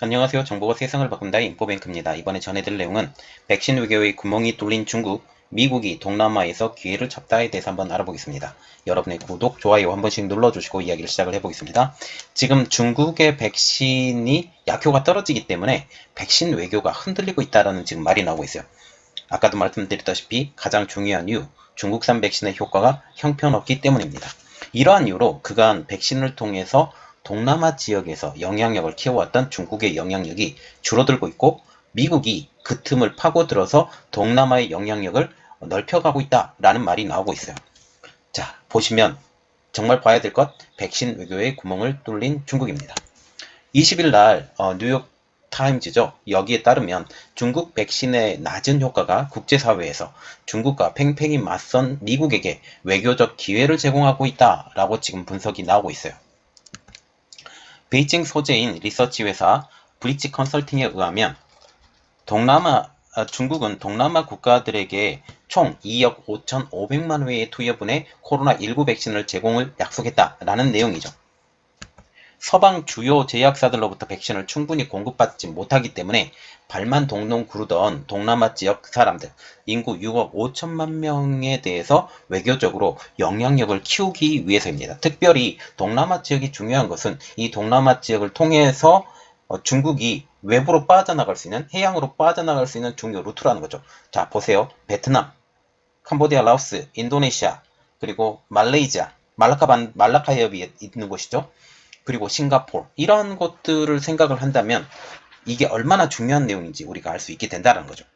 안녕하세요. 정보가 세상을 바꾼다의 인포뱅크입니다. 이번에 전해드릴 내용은 백신 외교의 구멍이 뚫린 중국, 미국이 동남아에서 기회를 잡다에 대해서 한번 알아보겠습니다. 여러분의 구독, 좋아요 한 번씩 눌러주시고 이야기를 시작을 해보겠습니다. 지금 중국의 백신이 약효가 떨어지기 때문에 백신 외교가 흔들리고 있다는 지금 말이 나오고 있어요. 아까도 말씀드렸다시피 가장 중요한 이유, 중국산 백신의 효과가 형편없기 때문입니다. 이러한 이유로 그간 백신을 통해서 동남아 지역에서 영향력을 키워왔던 중국의 영향력이 줄어들고 있고, 미국이 그 틈을 파고들어서 동남아의 영향력을 넓혀가고 있다라는 말이 나오고 있어요. 자, 보시면 정말 봐야 될 것, 백신 외교의 구멍을 뚫린 중국입니다. 20일 날 뉴욕 타임즈죠. 여기에 따르면 중국 백신의 낮은 효과가 국제사회에서 중국과 팽팽히 맞선 미국에게 외교적 기회를 제공하고 있다라고 지금 분석이 나오고 있어요. 베이징 소재인 리서치 회사 브리치 컨설팅에 의하면 중국은 동남아 국가들에게 총 2억 5,500만 회의 투여분의 코로나19 백신을 제공을 약속했다라는 내용이죠. 서방 주요 제약사들로부터 백신을 충분히 공급받지 못하기 때문에 발만 동동 구르던 동남아 지역 사람들, 인구 6억 5천만 명에 대해서 외교적으로 영향력을 키우기 위해서입니다. 특별히 동남아 지역이 중요한 것은 이 동남아 지역을 통해서 중국이 외부로 빠져나갈 수 있는, 해양으로 빠져나갈 수 있는 중요 루트라는 거죠. 자, 보세요. 베트남, 캄보디아, 라오스, 인도네시아, 그리고 말레이시아, 말라카 해협이 있는 곳이죠. 그리고 싱가포르, 이런 것들을 생각을 한다면 이게 얼마나 중요한 내용인지 우리가 알 수 있게 된다는 거죠.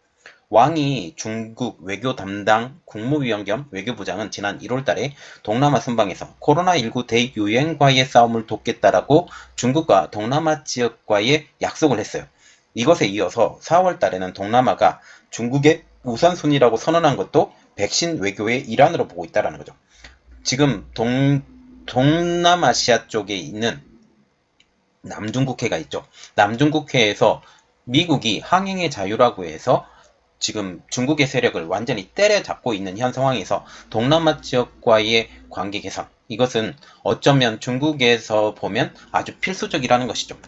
왕이 중국 외교 담당 국무위원 겸 외교부장은 지난 1월 달에 동남아 순방에서 코로나19 대유행과의 싸움을 돕겠다라고 중국과 동남아 지역과의 약속을 했어요. 이것에 이어서 4월 달에는 동남아가 중국의 우선순위라고 선언한 것도 백신 외교의 일환으로 보고 있다는 거죠. 지금 동남아시아 쪽에 있는 남중국해가 있죠. 남중국해에서 미국이 항행의 자유라고 해서 지금 중국의 세력을 완전히 때려잡고 있는 현 상황에서 동남아 지역과의 관계 개선, 이것은 어쩌면 중국에서 보면 아주 필수적이라는 것이죠.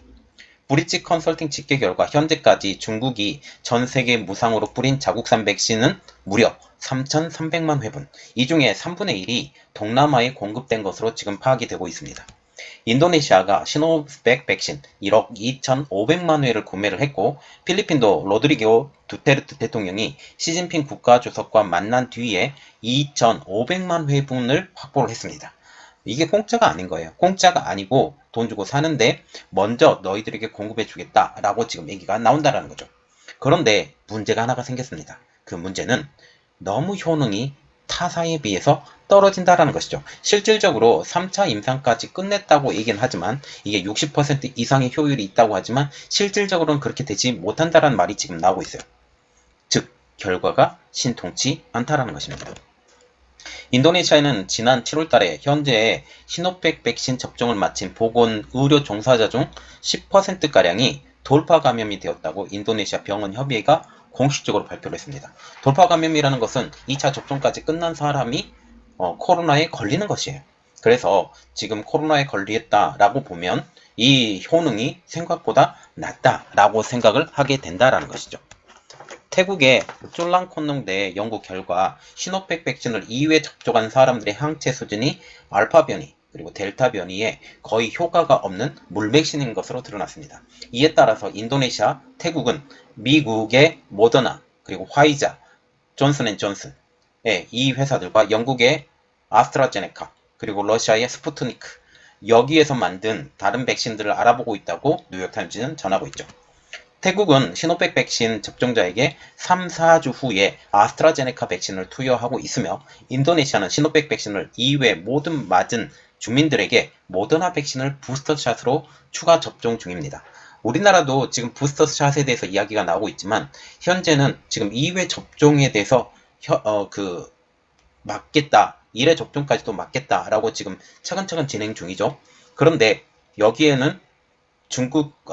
브리치 컨설팅 집계 결과 현재까지 중국이 전 세계 무상으로 뿌린 자국산 백신은 무려 3,300만 회분, 이 중에 3분의 1이 동남아에 공급된 것으로 지금 파악이 되고 있습니다. 인도네시아가 시노백 백신 1억 2,500만 회를 구매를 했고, 필리핀도 로드리고 두테르테 대통령이 시진핑 국가주석과 만난 뒤에 2,500만 회분을 확보를 했습니다. 이게 공짜가 아닌 거예요. 공짜가 아니고 돈 주고 사는데 먼저 너희들에게 공급해 주겠다라고 지금 얘기가 나온다라는 거죠. 그런데 문제가 하나가 생겼습니다. 그 문제는 너무 효능이 타사에 비해서 떨어진다라는 것이죠. 실질적으로 3차 임상까지 끝냈다고 얘기는 하지만, 이게 60% 이상의 효율이 있다고 하지만 실질적으로는 그렇게 되지 못한다라는 말이 지금 나오고 있어요. 즉, 결과가 신통치 않다라는 것입니다. 인도네시아는 지난 7월 달에 현재 시노팩 백신 접종을 마친 보건 의료 종사자 중 10%가량이 돌파 감염이 되었다고 인도네시아 병원 협의회가 공식적으로 발표를 했습니다. 돌파 감염이라는 것은 2차 접종까지 끝난 사람이 코로나에 걸리는 것이에요. 그래서 지금 코로나에 걸리겠다라고 보면 이 효능이 생각보다 낮다라고 생각을 하게 된다라는 것이죠. 태국의 쫄랑콘농대 연구 결과 시노팩 백신을 2회 접종한 사람들의 항체 수준이 알파 변이 그리고 델타 변이에 거의 효과가 없는 물백신인 것으로 드러났습니다. 이에 따라서 인도네시아, 태국은 미국의 모더나, 그리고 화이자, 존슨앤존슨 이 회사들과 영국의 아스트라제네카, 그리고 러시아의 스푸트니크, 여기에서 만든 다른 백신들을 알아보고 있다고 뉴욕타임즈는 전하고 있죠. 태국은 시노팩 백신 접종자에게 3, 4주 후에 아스트라제네카 백신을 투여하고 있으며, 인도네시아는 시노팩 백신을 2회 모든 맞은 주민들에게 모더나 백신을 부스터샷으로 추가 접종 중입니다. 우리나라도 지금 부스터샷에 대해서 이야기가 나오고 있지만, 현재는 지금 2회 접종에 대해서 맞겠다, 1회 접종까지도 맞겠다라고 지금 차근차근 진행 중이죠. 그런데 여기에는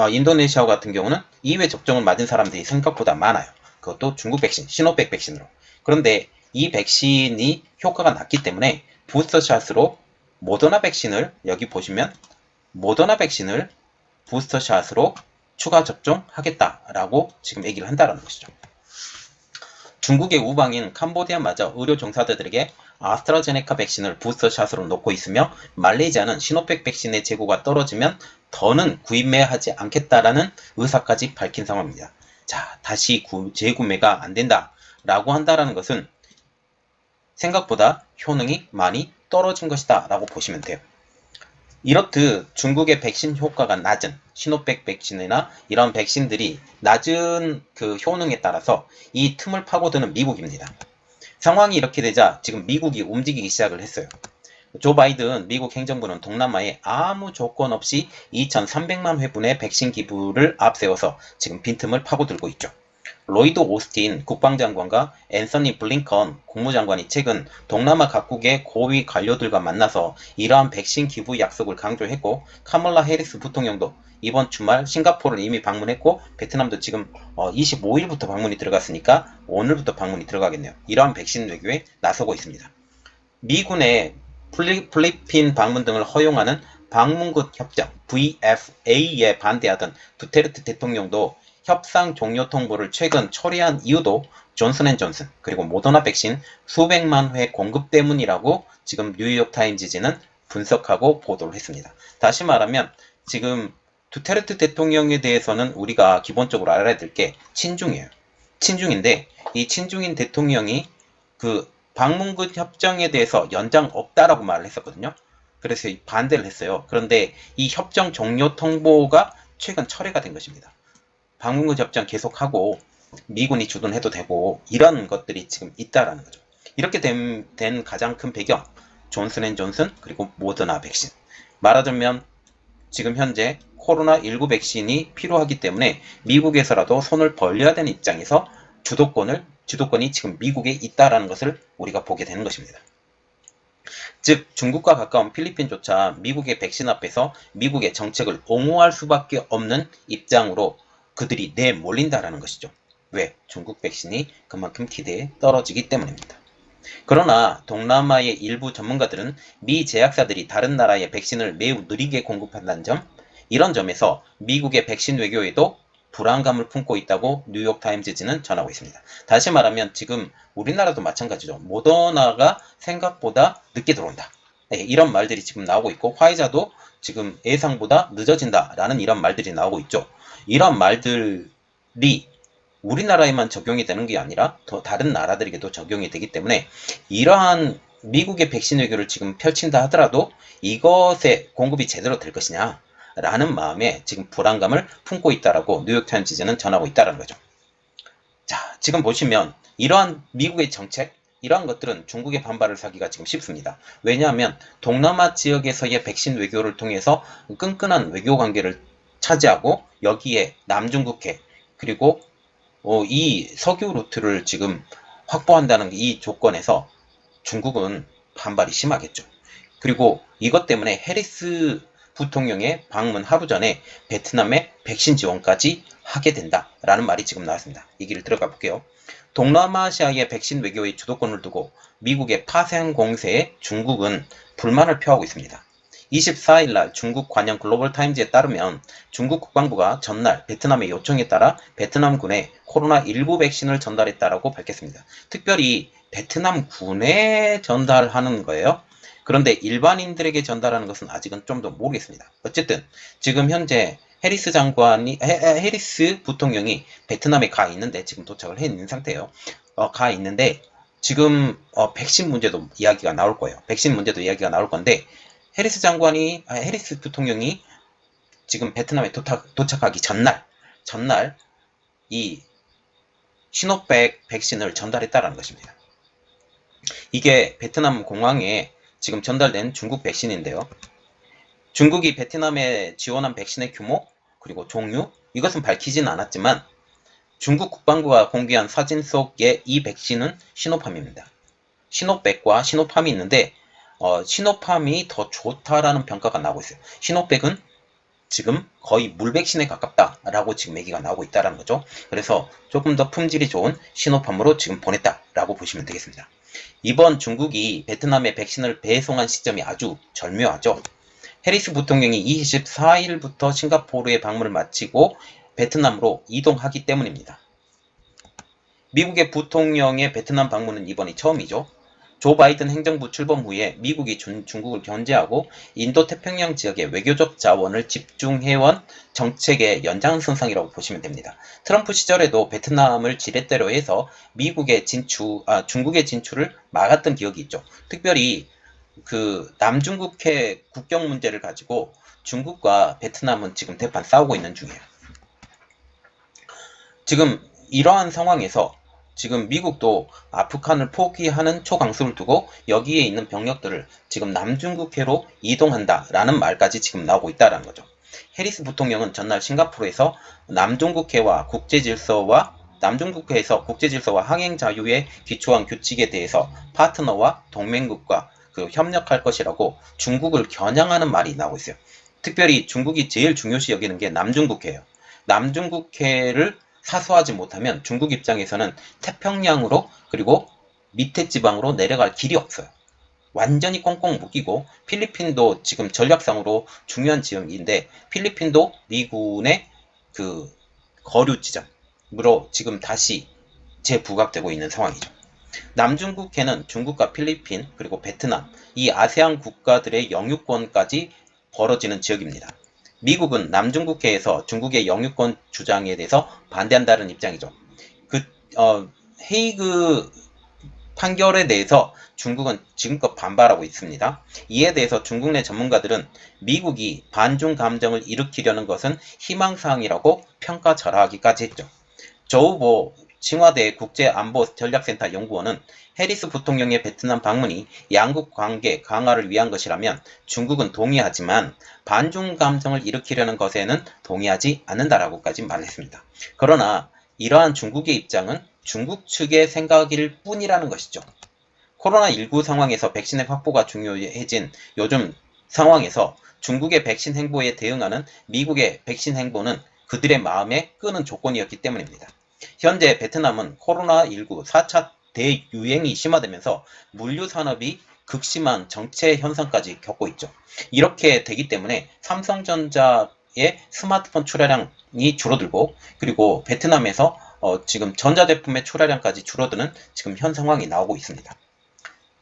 인도네시아 같은 경우는 2회 접종을 맞은 사람들이 생각보다 많아요. 그것도 중국 백신, 시노팩 백신으로. 그런데 이 백신이 효과가 낮기 때문에 부스터샷으로 모더나 백신을, 여기 보시면 모더나 백신을 부스터샷으로 추가 접종하겠다라고 지금 얘기를 한다라는 것이죠. 중국의 우방인 캄보디아마저 의료 종사자들에게 아스트라제네카 백신을 부스터샷으로 놓고 있으며 말레이시아는 시노팩 백신의 재고가 떨어지면 더는 구입해야 하지 않겠다라는 의사까지 밝힌 상황입니다. 자, 다시 재구매가 안 된다라고 한다라는 것은 생각보다 효능이 많이 떨어진 것이다 라고 보시면 돼요. 이렇듯 중국의 백신 효과가 낮은 시노팩 백신이나 이런 백신들이 낮은 그 효능에 따라서 이 틈을 파고드는 미국입니다. 상황이 이렇게 되자 지금 미국이 움직이기 시작을 했어요. 조 바이든 미국 행정부는 동남아에 아무 조건 없이 2,300만 회분의 백신 기부를 앞세워서 지금 빈틈을 파고들고 있죠. 로이드 오스틴 국방장관과 앤서니 블링컨 국무장관이 최근 동남아 각국의 고위 관료들과 만나서 이러한 백신 기부 약속을 강조했고, 카멀라 해리스 부통령도 이번 주말 싱가포르를 이미 방문했고, 베트남도 지금 25일부터 방문이 들어갔으니까 오늘부터 방문이 들어가겠네요. 이러한 백신 외교에 나서고 있습니다. 미군의 필리핀 방문 등을 허용하는 방문국 협정 VFA에 반대하던 두테르테 대통령도 협상 종료 통보를 최근 처리한 이유도 존슨앤존슨 그리고 모더나 백신 수백만 회 공급 때문이라고 지금 뉴욕타임즈지는 분석하고 보도를 했습니다. 다시 말하면 지금 두테르테 대통령에 대해서는 우리가 기본적으로 알아야 될 게 친중이에요. 친중인데 이 친중인 대통령이 그 방문국 협정에 대해서 연장 없다라고 말을 했었거든요. 그래서 반대를 했어요. 그런데 이 협정 종료 통보가 최근 철회가 된 것입니다. 방문국 협정 계속하고 미군이 주둔해도 되고 이런 것들이 지금 있다라는 거죠. 이렇게 된 가장 큰 배경, 존슨앤존슨 그리고 모더나 백신. 말하자면 지금 현재 코로나19 백신이 필요하기 때문에 미국에서라도 손을 벌려야 되는 입장에서 주도권이 지금 미국에 있다라는 것을 우리가 보게 되는 것입니다. 즉 중국과 가까운 필리핀조차 미국의 백신 앞에서 미국의 정책을 옹호할 수밖에 없는 입장으로 그들이 내몰린다라는 것이죠. 왜? 중국 백신이 그만큼 기대에 떨어지기 때문입니다. 그러나 동남아의 일부 전문가들은 미 제약사들이 다른 나라의 백신을 매우 느리게 공급한다는 점, 이런 점에서 미국의 백신 외교에도 불안감을 품고 있다고 뉴욕타임즈지는 전하고 있습니다. 다시 말하면 지금 우리나라도 마찬가지죠. 모더나가 생각보다 늦게 들어온다. 네, 이런 말들이 지금 나오고 있고, 화이자도 지금 예상보다 늦어진다라는 이런 말들이 나오고 있죠. 이런 말들이 우리나라에만 적용이 되는 게 아니라 더 다른 나라들에게도 적용이 되기 때문에 이러한 미국의 백신 외교를 지금 펼친다 하더라도 이것의 공급이 제대로 될 것이냐 라는 마음에 지금 불안감을 품고 있다라고 뉴욕타임즈는 전하고 있다는 거죠. 자, 지금 보시면 이러한 미국의 정책, 이러한 것들은 중국의 반발을 사기가 지금 쉽습니다. 왜냐하면 동남아 지역에서의 백신 외교를 통해서 끈끈한 외교 관계를 차지하고 여기에 남중국해 그리고 이 석유 루트를 지금 확보한다는 이 조건에서 중국은 반발이 심하겠죠. 그리고 이것 때문에 해리스 부통령의 방문 하루 전에 베트남에 백신 지원까지 하게 된다라는 말이 지금 나왔습니다. 얘기를 들어가 볼게요. 동남아시아의 백신 외교의 주도권을 두고 미국의 파생 공세에 중국은 불만을 표하고 있습니다. 24일 날 중국 관영 글로벌타임즈에 따르면 중국 국방부가 전날 베트남의 요청에 따라 베트남군에 코로나19 백신을 전달했다라고 밝혔습니다. 특별히 베트남군에 전달하는 거예요. 그런데 일반인들에게 전달하는 것은 아직은 좀 더 모르겠습니다. 어쨌든 지금 현재 해리스 부통령이 베트남에 가 있는데 지금 도착을 해 있는 상태예요. 가 있는데 지금 백신 문제도 이야기가 나올 거예요. 백신 문제도 이야기가 나올 건데 해리스 부통령이 지금 베트남에 도착하기 전날 이 시노팩 백신을 전달했다라는 것입니다. 이게 베트남 공항에 지금 전달된 중국 백신인데요. 중국이 베트남에 지원한 백신의 규모 그리고 종류 이것은 밝히진 않았지만 중국 국방부가 공개한 사진 속의 이 백신은 시노팜입니다. 시노백과 시노팜이 있는데 시노팜이 더 좋다라는 평가가 나오고 있어요. 시노백은 지금 거의 물백신에 가깝다라고 지금 얘기가 나오고 있다는 거죠. 그래서 조금 더 품질이 좋은 시노팜으로 지금 보냈다라고 보시면 되겠습니다. 이번 중국이 베트남에 백신을 배송한 시점이 아주 절묘하죠. 해리스 부통령이 24일부터 싱가포르에 방문을 마치고 베트남으로 이동하기 때문입니다. 미국의 부통령의 베트남 방문은 이번이 처음이죠. 조 바이든 행정부 출범 후에 미국이 중국을 견제하고 인도태평양 지역의 외교적 자원을 집중해온 정책의 연장선상이라고 보시면 됩니다. 트럼프 시절에도 베트남을 지렛대로 해서 중국의 진출을 막았던 기억이 있죠. 특별히 그 남중국해 국경 문제를 가지고 중국과 베트남은 지금 대판 싸우고 있는 중이에요. 지금 이러한 상황에서 지금 미국도 아프간을 포기하는 초강수를 두고 여기에 있는 병력들을 지금 남중국해로 이동한다라는 말까지 지금 나오고 있다는 거죠. 해리스 부통령은 전날 싱가포르에서 남중국해에서 국제질서와 항행 자유에 기초한 규칙에 대해서 파트너와 동맹국과 협력할 것이라고 중국을 겨냥하는 말이 나오고 있어요. 특별히 중국이 제일 중요시 여기는 게 남중국해예요. 남중국해를 사수하지 못하면 중국 입장에서는 태평양으로 그리고 밑에 지방으로 내려갈 길이 없어요. 완전히 꽁꽁 묶이고 필리핀도 지금 전략상으로 중요한 지역인데 필리핀도 미군의 그 거류 지점으로 지금 다시 재부각되고 있는 상황이죠. 남중국해는 중국과 필리핀 그리고 베트남 이 아세안 국가들의 영유권까지 벌어지는 지역입니다. 미국은 남중국해에서 중국의 영유권 주장에 대해서 반대한다는 입장이죠. 헤이그 판결에 대해서 중국은 지금껏 반발하고 있습니다. 이에 대해서 중국 내 전문가들은 미국이 반중 감정을 일으키려는 것은 희망사항이라고 평가절하하기까지 했죠. 조 후보 칭화대 국제안보전략센터 연구원은 해리스 부통령의 베트남 방문이 양국 관계 강화를 위한 것이라면 중국은 동의하지만 반중 감정을 일으키려는 것에는 동의하지 않는다라고까지 말했습니다. 그러나 이러한 중국의 입장은 중국 측의 생각일 뿐이라는 것이죠. 코로나19 상황에서 백신의 확보가 중요해진 요즘 상황에서 중국의 백신 행보에 대응하는 미국의 백신 행보는 그들의 마음에 끄는 조건이었기 때문입니다. 현재 베트남은 코로나19 4차 대유행이 심화되면서 물류산업이 극심한 정체 현상까지 겪고 있죠. 이렇게 되기 때문에 삼성전자의 스마트폰 출하량이 줄어들고 그리고 베트남에서 지금 전자제품의 출하량까지 줄어드는 지금 현 상황이 나오고 있습니다.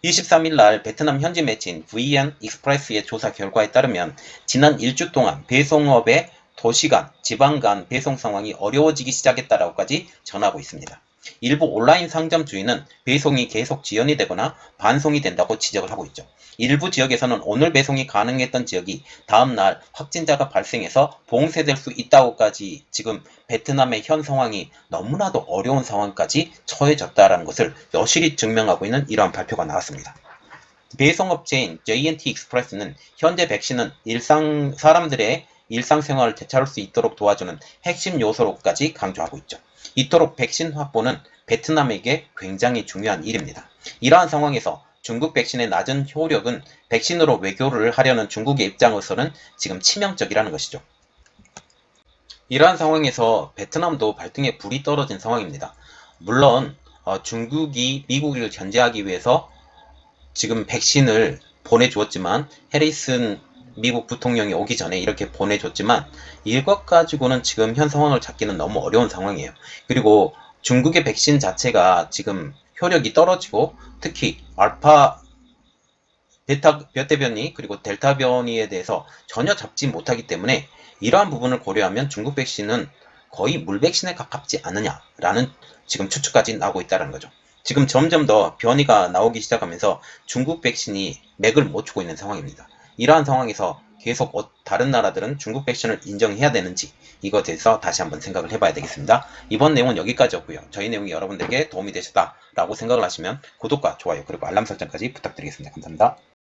23일 날 베트남 현지 매체인 VN 익스프레스의 조사 결과에 따르면 지난 일주 동안 배송업의 도시간, 지방간 배송 상황이 어려워지기 시작했다라고까지 전하고 있습니다. 일부 온라인 상점 주인은 배송이 계속 지연이 되거나 반송이 된다고 지적을 하고 있죠. 일부 지역에서는 오늘 배송이 가능했던 지역이 다음날 확진자가 발생해서 봉쇄될 수 있다고까지 지금 베트남의 현 상황이 너무나도 어려운 상황까지 처해졌다는 것을 여실히 증명하고 있는 이러한 발표가 나왔습니다. 배송업체인 J&T 익스프레스는 현재 백신은 사람들의 일상생활을 되찾을 수 있도록 도와주는 핵심 요소로까지 강조하고 있죠. 이토록 백신 확보는 베트남에게 굉장히 중요한 일입니다. 이러한 상황에서 중국 백신의 낮은 효력은 백신으로 외교를 하려는 중국의 입장으로서는 지금 치명적이라는 것이죠. 이러한 상황에서 베트남도 발등에 불이 떨어진 상황입니다. 물론 중국이 미국을 견제하기 위해서 지금 백신을 보내주었지만 해리슨 미국 부통령이 오기 전에 이렇게 보내줬지만 이것 가지고는 지금 현 상황을 잡기는 너무 어려운 상황이에요. 그리고 중국의 백신 자체가 지금 효력이 떨어지고 특히 알파 베타 변이 그리고 델타 변이에 대해서 전혀 잡지 못하기 때문에 이러한 부분을 고려하면 중국 백신은 거의 물백신에 가깝지 않느냐라는 지금 추측까지 나오고 있다는 거죠. 지금 점점 더 변이가 나오기 시작하면서 중국 백신이 맥을 못 추고 있는 상황입니다. 이러한 상황에서 계속 다른 나라들은 중국 백신을 인정해야 되는지 이것에 대해서 다시 한번 생각을 해봐야 되겠습니다. 이번 내용은 여기까지였고요. 저희 내용이 여러분들에게 도움이 되셨다라고 생각을 하시면 구독과 좋아요 그리고 알람 설정까지 부탁드리겠습니다. 감사합니다.